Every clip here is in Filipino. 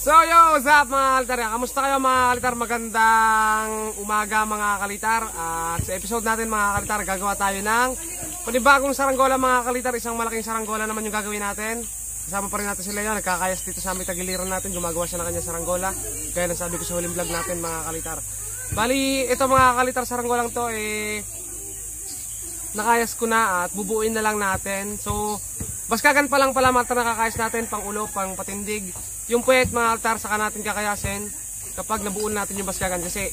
So yo, what's up mga kalitar? Kamusta kayo mga kalitar? Magandang umaga mga kalitar. Sa episode natin mga kalitar, gagawa tayo ng panibagong saranggola mga kalitar. Isang malaking saranggola naman yung gagawin natin. Kasama pa rin natin sila yun. Nagkakayas dito sa aming tagiliran natin. Gumagawa siya ng kanyang saranggola. Kaya nasabi ko sa huling vlog natin mga kalitar. Bali, ito mga kalitar, saranggolang to nakayas ko na at bubuuin na lang natin. So, baskagan pa lang pala mga nakakayas natin, pang ulo, pang patindig. Yung puwet mga altar, saka natin kakayasin kapag nabuon natin yung baskagan. Kasi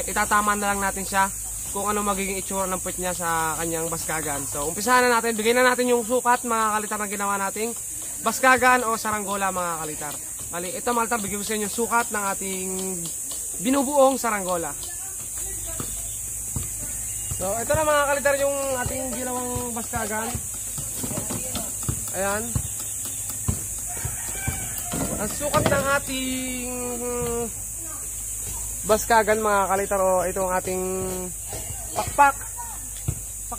itatama na lang natin siya kung ano magiging itsura ng puwet niya sa kanyang baskagan. So, umpisahan na natin. Bigyan na natin yung sukat mga kalitar na ginawa nating baskagan o saranggola mga kalitar. Bali, ito mga altar, bigyan ko sa inyo yung sukat ng ating binubuong saranggola. So, ito na mga kalitar yung ating ginawang baskagan. Ayan. Ang sukat ng ating baskagan mga kalitar o itong ating pakpak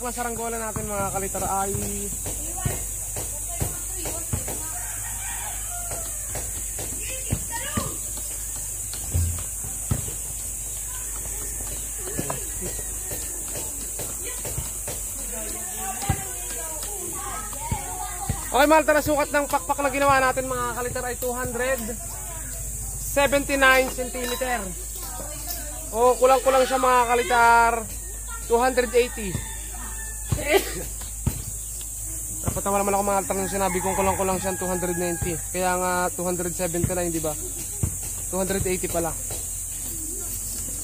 na saranggola natin mga kalitar ay okay, mahal na sukat ng pakpak na ginawa natin mga kalitar ay 279 cm. O kulang-kulang siya mga kalitar 280. Dapat naman ako mga kalitar nung sinabi kong kulang-kulang siya 290. Kaya nga 279, di ba? 280 pala.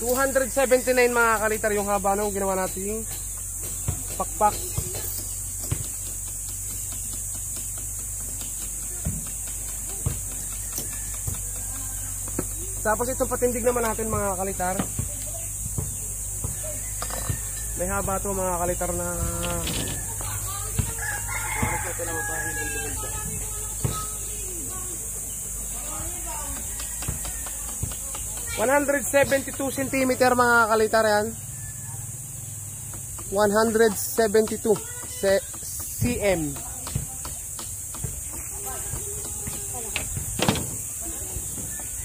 279 mga kalitar yung haba nung ginawa natin pakpak. Tapos itong patindig naman natin mga kalitar. May haba to mga kalitar na 172 cm mga kalitar yan. 172 cm.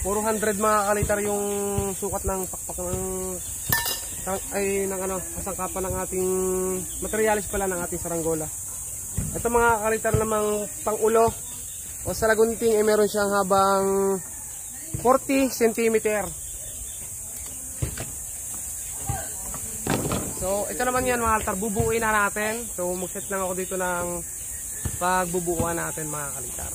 Puro 100 mga kalitar yung sukat ng pakpak ng kasangkapan ng ating materialis pala ng ating saranggola. Ito mga kalitar namang pang ulo o sa lagunting ay meron siyang habang 40 cm. So ito naman yan mga kalitar, bubuuin na natin. So mag-set lang ako dito ng pagbubuuan natin mga kalitar.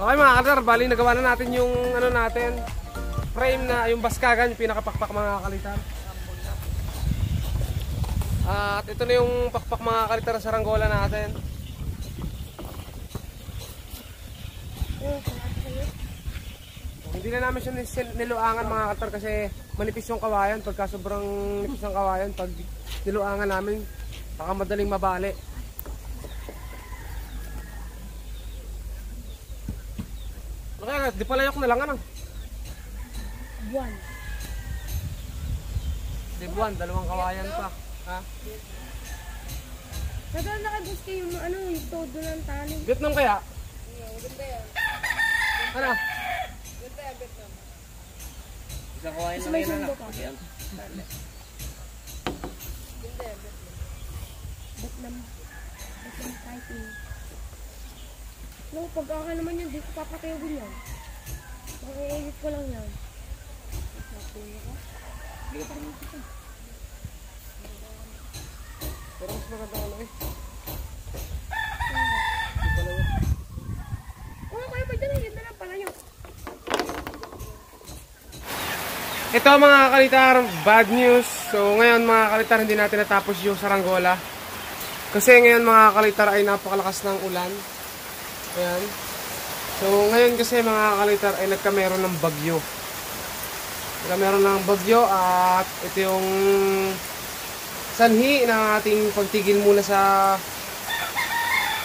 Okay mga kalitar, bali nagawa na natin yung ano natin, frame na yung baskagan, yung pinakapakpak mga kalitar. At ito na yung pakpak mga kalitar sa saranggola natin. Hindi na namin siya niluangan mga kalitar kasi manipis yung kawayan. Pagka sobrang nipis ng kawayan, pag niluangan namin, baka madaling mabali. Okay, di palayok na lang ano? Buwan. Di buwan, dalawang kawayan pa. Ha? Nadal nakagusto yung ano, yung todo ng tali. Vietnam kaya? Ganda yan. Ano? Ganda yan, Vietnam. Isang kawain Mas lang may yan sundo anak. pa. Yan. Ganda yan, Vietnam. Vietnam. Vietnam typing. No, pag-aka naman yun, di ko papatayagin yan. Pag-i-edit ko lang yan. Napuya ka? Hindi ka pa rin ito. Pero mas maganda ano eh. Oo, kaya pa dyan, ganda lang pala yun. Ito mga kalitar, bad news. So ngayon mga kalitar, hindi natin natapos yung saranggola. Kasi ngayon mga kalitar ay napakalakas ng ulan. Ayan. So ngayon kasi mga kalitar ay nagkameron ng bagyo. Nagkameron ng bagyo at ito yung sanhi na ating pagtigil muna sa...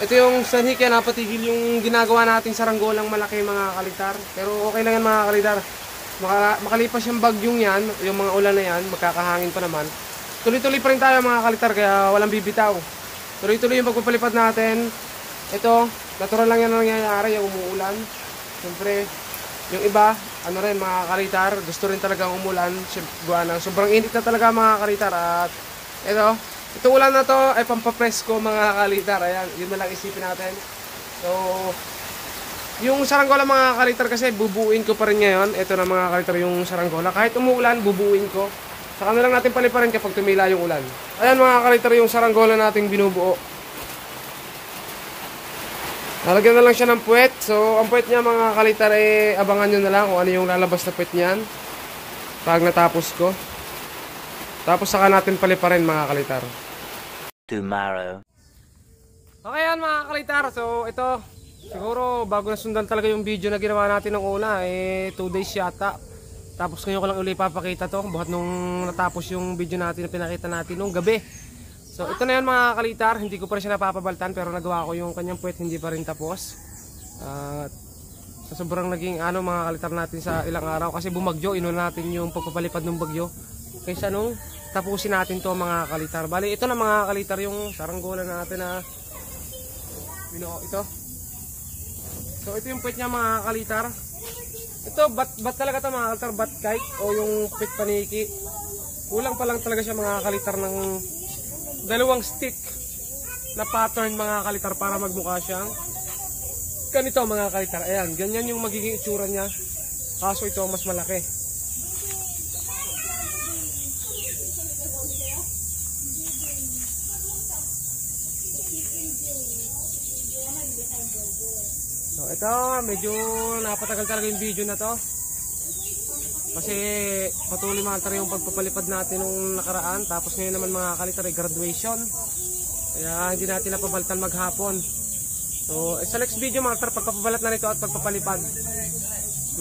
Ito yung sanhi kaya napatigil yung ginagawa nating saranggolang malaki mga kalitar. Pero okay lang yan mga kalitar. Makalipas yung bagyong yan, yung mga ulan na yan, magkakahangin pa naman. Tuloy-tuloy pa rin tayo mga kalitar kaya walang bibitaw. Tuloy-tuloy yung pagpapalipad natin. Ito, natural lang yan ang nangyayari, yung umuulan. Siyempre, yung iba, ano rin mga kalitar, gusto rin talagang umulan. Sobrang init na talaga mga kalitar. At ito ulan na to ay pampapresko mga kalitar. Ayan, yun na lang isipin natin. So, yung saranggola mga kalitar kasi bubuuin ko pa rin ngayon. Ito na mga kalitar yung saranggola. Kahit umuulan, bubuuin ko. Saka na lang natin paliparin kapag tumila yung ulan. Ayan mga kalitar yung saranggola nating binubuo. Nalagyan na lang siya ng puwet. So, ang puwet niya mga kalitar ay abangan nyo na lang kung ano yung lalabas na puwet niyan. Pag natapos ko. Tapos saka natin paliparin mga kalitar. Tomorrow. Okay yan mga kalitar. So, ito. Siguro bago na sundan talaga yung video na ginawa natin ng una. 2 days yata. Tapos ngayon ko lang ulit papakita to. Buhat nung natapos yung video natin na pinakita natin nung gabi. So ito na yan mga kalitar, hindi ko pa rin siya napapabaltan pero nagawa ko yung kanyang puwet, hindi pa rin tapos. At sa sobrang naging mga kalitar natin sa ilang araw kasi bumagyo, inuna natin yung pagpapalipad ng bagyo. Kaysa nung tapusin natin to mga kalitar. Bali ito na mga kalitar yung saranggola natin na binuo ito. So ito yung puwet niya mga kalitar. Ito bat talaga to mga kalitar, bat kite o yung puwet paniki. Kulang pa lang talaga siya mga kalitar ng dalawang stick na pattern mga kalitar para magmukha siyang ganito mga kalitar. Ayan, ganyan yung magiging itsura niya. Kaso ito mas malaki. So ito, medyo napatagal talaga yung video na to. Kasi patuloy mga kalitar yung pagpapalipad natin nung nakaraan. Tapos ngayon naman mga kalitar ay graduation. Kaya hindi natin napabaltan maghapon. So sa next video mga kalitar, pagpapabalat na nito at pagpapalipad,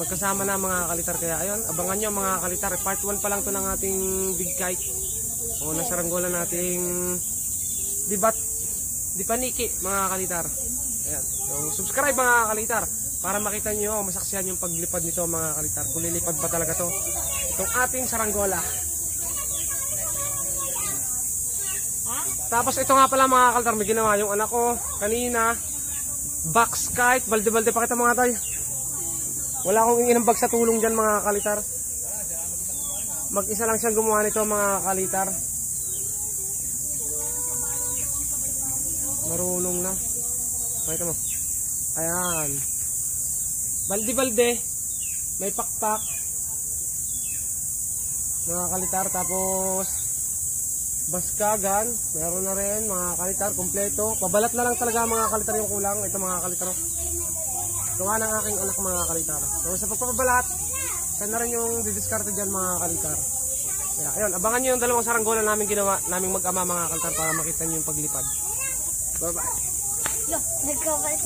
magkasama na mga kalitar. Kaya ayun, abangan nyo mga kalitar. Part 1 pa lang to ng ating big kite. O nasaranggola nating di paniki mga kalitar. Ayan. So subscribe mga kalitar para makita nyo, masaksihan yung paglipad nito mga kalitar. Kung lilipad ba talaga to itong ating saranggola. Tapos ito nga pala mga kalitar, may ginawa yung anak ko kanina. Box kite, balde-balde, pakita mga tayo. Wala akong inambag sa tulong dyan mga kalitar. Mag-isa lang siyang gumawa nito mga kalitar. Marunong na. Pakita mo. Ayan. Balde-balde. May pakpak. Mga kalitar. Tapos baskagan. Meron na rin mga kalitar. Kompleto. Pabalat na lang talaga mga kalitar yung kulang. Ito mga kalitar. Gawa ng aking anak mga kalitar. So sa pagpapabalat, siya na rin yung didiskarte dyan mga kalitar. Kaya ayun, abangan nyo yung dalawang saranggola namin ginawa, naming mag-ama mga kalitar para makita nyo yung paglipad. Bye bye. Yo, nagkabalik.